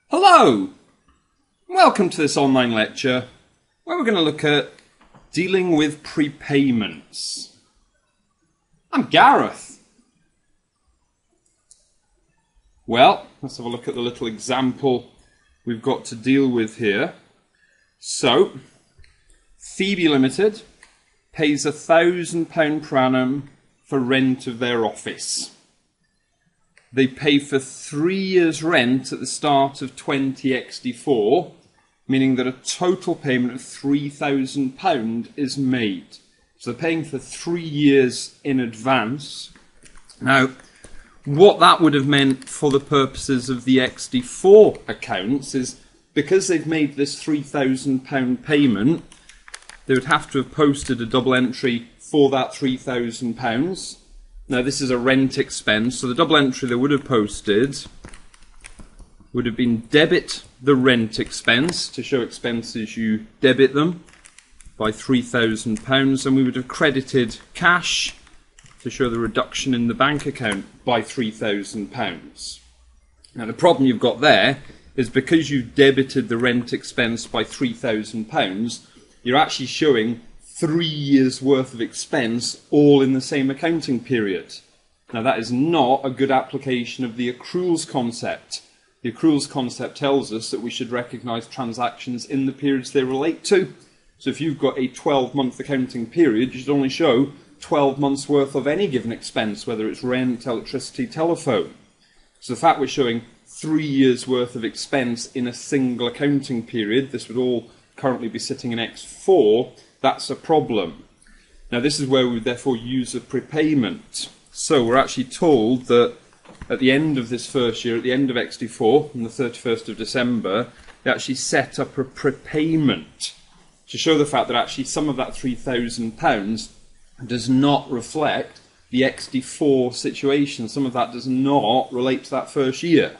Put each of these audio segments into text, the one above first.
Hello! Welcome to this online lecture where we're going to look at dealing with prepayments. I'm Gareth. Well, let's have a look at the little example we've got to deal with here. So, Phoebe Limited pays £1,000 per annum for rent of their office. They pay for 3 years' rent at the start of 20XD4, meaning that a total payment of £3,000 is made. So they're paying for 3 years in advance. Now, what that would have meant for the purposes of the XD4 accounts is because they've made this £3,000 payment, they would have to have posted a double entry for that £3,000. Now this is a rent expense, so the double entry they would have posted would have been debit the rent expense, to show expenses you debit them by £3,000, and we would have credited cash to show the reduction in the bank account by £3,000. Now the problem you've got there is because you've debited the rent expense by £3,000, you're actually showing 3 years worth of expense all in the same accounting period. Now that is not a good application of the accruals concept. The accruals concept tells us that we should recognise transactions in the periods they relate to. So if you've got a 12-month accounting period, you should only show 12 months worth of any given expense, whether it's rent, electricity, telephone. So the fact we're showing 3 years worth of expense in a single accounting period, this would all currently be sitting in X4, that's a problem. Now this is where we therefore use a prepayment. So we're actually told that at the end of this first year, at the end of XD4, on the 31st of December, they actually set up a prepayment to show the fact that actually some of that £3,000 does not reflect the XD4 situation. Some of that does not relate to that first year.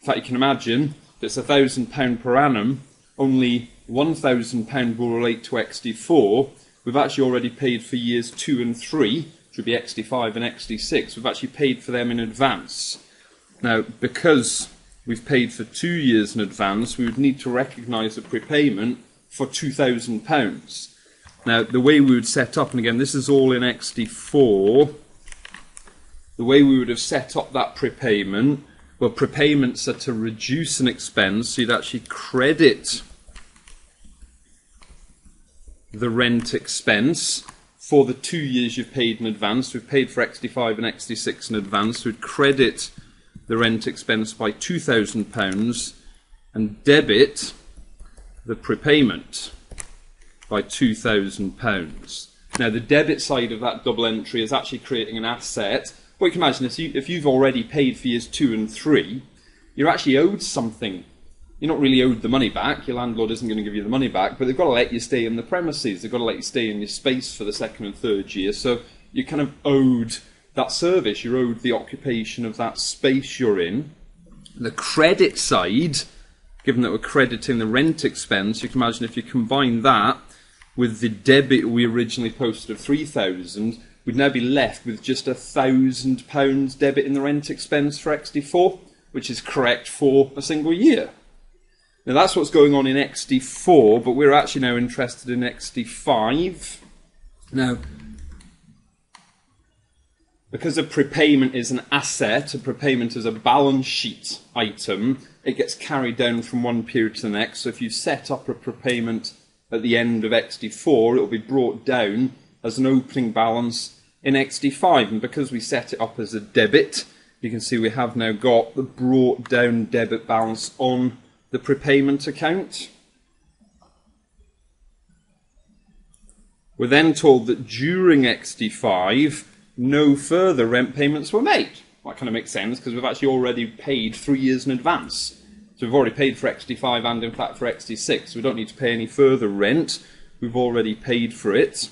In fact, you can imagine that it's £1,000 per annum, only £1,000 will relate to XD4. We've actually already paid for years 2 and 3, which would be XD5 and XD6. We've actually paid for them in advance. Now, because we've paid for 2 years in advance, we would need to recognise a prepayment for £2,000. Now, the way we would set up, and again, this is all in XD4, the way we would have set up that prepayment, well, prepayments are to reduce an expense, so you'd actually credit the rent expense for the 2 years you've paid in advance. We've paid for XD5 and XD6 in advance. We'd credit the rent expense by £2,000 and debit the prepayment by £2,000. Now the debit side of that double entry is actually creating an asset. What you can imagine is if you've already paid for years 2 and 3, you're actually owed something. You're not really owed the money back. Your landlord isn't going to give you the money back, but they've got to let you stay in the premises. They've got to let you stay in your space for the second and third year. So you're kind of owed that service. You're owed the occupation of that space you're in. The credit side, given that we're crediting the rent expense, you can imagine if you combine that with the debit we originally posted of £3,000, we'd now be left with just £1,000 debit in the rent expense for XD4, which is correct for a single year. Now that's what's going on in XD4, but we're actually now interested in XD5. Now, because a prepayment is an asset, a prepayment is a balance sheet item, it gets carried down from one period to the next. So if you set up a prepayment at the end of XD4, it will be brought down as an opening balance in XD5. And because we set it up as a debit, you can see we have now got the brought down debit balance on the prepayment account. We're then told that during XD5, no further rent payments were made. Well, that kind of makes sense because we've actually already paid 3 years in advance. So we've already paid for XD5 and in fact for XD6. We don't need to pay any further rent. We've already paid for it.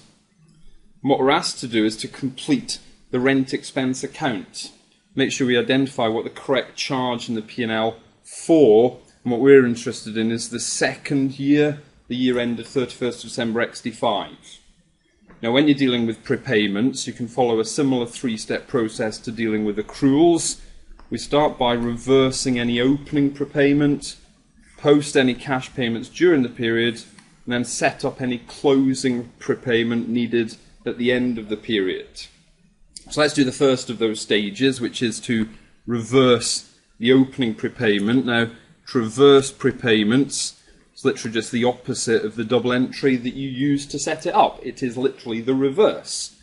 And what we're asked to do is to complete the rent expense account. Make sure we identify what the correct charge in the P&L for. And what we're interested in is the second year, the year ended 31st of December XD5. Now when you're dealing with prepayments, you can follow a similar three-step process to dealing with accruals. we start by reversing any opening prepayment, post any cash payments during the period, and then set up any closing prepayment needed at the end of the period. So let's do the first of those stages, which is to reverse the opening prepayment. Now, to reverse prepayments, it's literally just the opposite of the double entry that you use to set it up. It is literally the reverse.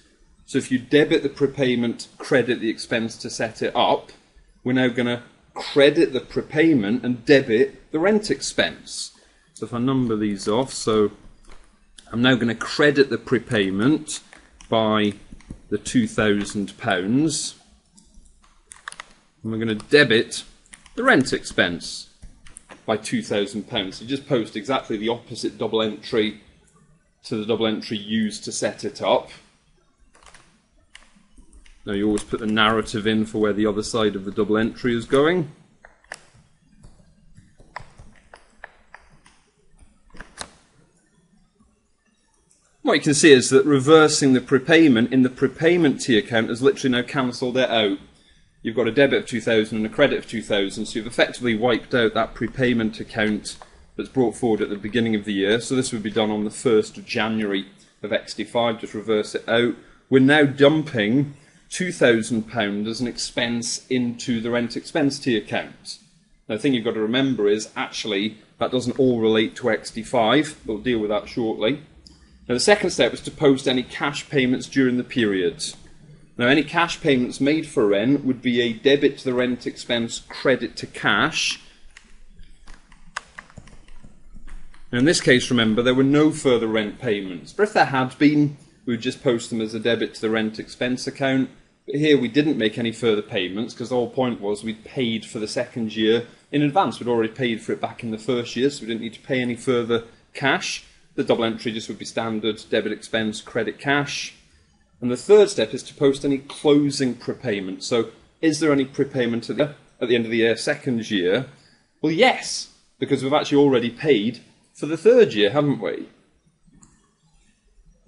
So if you debit the prepayment, credit the expense to set it up, we're now going to credit the prepayment and debit the rent expense. So if I number these off, so I'm now going to credit the prepayment by the £2,000, and we're going to debit the rent expense by £2,000. So you just post exactly the opposite double entry to the double entry used to set it up. Now you always put the narrative in for where the other side of the double entry is going. What you can see is that reversing the prepayment in the prepayment T account has literally now cancelled it out. You've got a debit of 2,000 and a credit of 2,000, so you've effectively wiped out that prepayment account that's brought forward at the beginning of the year. So this would be done on the 1st of January of XT5, just reverse it out. We're now dumping £2,000 as an expense into the rent expense T account. Now the thing you've got to remember is actually that doesn't all relate to XT5, we'll deal with that shortly. Now the second step was to post any cash payments during the period. Now any cash payments made for rent would be a debit to the rent expense, credit to cash. Now in this case, remember, there were no further rent payments, but if there had been, we would just post them as a debit to the rent expense account. But here we didn't make any further payments because the whole point was we'd paid for the second year in advance. We'd already paid for it back in the first year, so we didn't need to pay any further cash. The double entry just would be standard debit expense, credit cash. And the third step is to post any closing prepayment. So is there any prepayment at the end of the year, second year? Well, yes, because we've actually already paid for the third year, haven't we?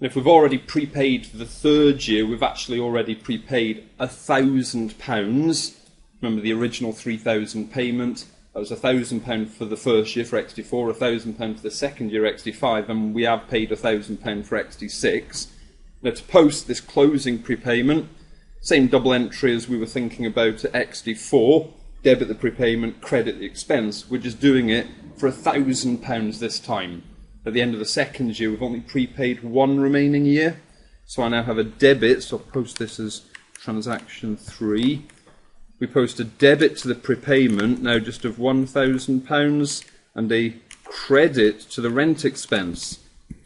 And if we've already prepaid for the third year, we've actually already prepaid £1,000. Remember the original 3,000 payment? That was £1,000 for the first year for XT4, £1,000 for the second year XT5, and we have paid £1,000 for XT6. Now to post this closing prepayment, same double entry as we were thinking about at XT4, debit the prepayment, credit the expense. We're just doing it for £1,000 this time. At the end of the second year, we've only prepaid one remaining year. So I now have a debit, so I'll post this as transaction 3. We post a debit to the prepayment, now just of £1,000, and a credit to the rent expense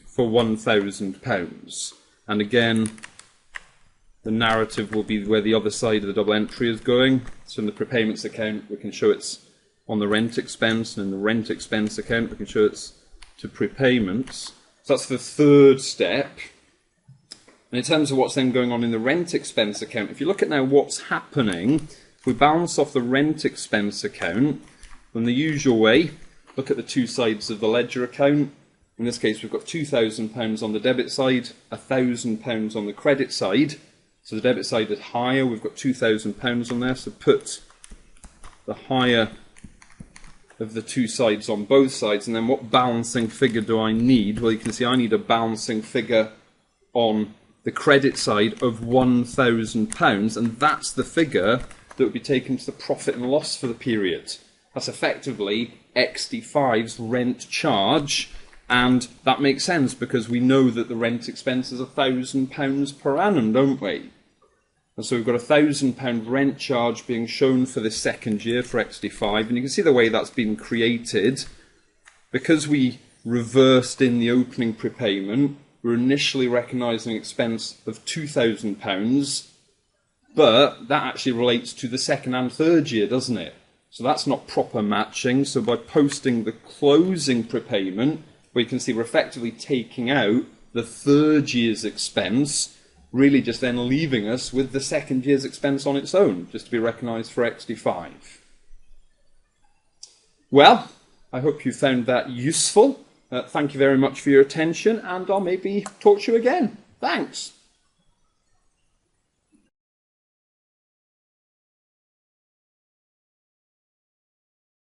for £1,000. And again, the narrative will be where the other side of the double entry is going. So in the prepayments account, we can show it's on the rent expense, and in the rent expense account, we can show it's to prepayments. So that's the third step. And in terms of what's then going on in the rent expense account, if you look at now what's happening, if we balance off the rent expense account, in the usual way, look at the two sides of the ledger account. In this case, we've got £2,000 on the debit side, £1,000 on the credit side. So the debit side is higher, we've got £2,000 on there, so put the higher of the two sides on both sides, and then what balancing figure do I need? Well, you can see I need a balancing figure on the credit side of £1,000, and that's the figure that would be taken to the profit and loss for the period. That's effectively XT5's rent charge, and that makes sense because we know that the rent expense is £1,000 per annum, don't we? And so we've got a £1,000 rent charge being shown for this second year for XT5, and you can see the way that's been created. Because we reversed in the opening prepayment, we're initially recognising an expense of £2,000, but that actually relates to the second and third year, doesn't it? So that's not proper matching. So by posting the closing prepayment, where you can see we're effectively taking out the third year's expense, really just then leaving us with the second year's expense on its own, just to be recognised for XT5. Well, I hope you found that useful. Thank you very much for your attention, and I'll maybe talk to you again. Thanks.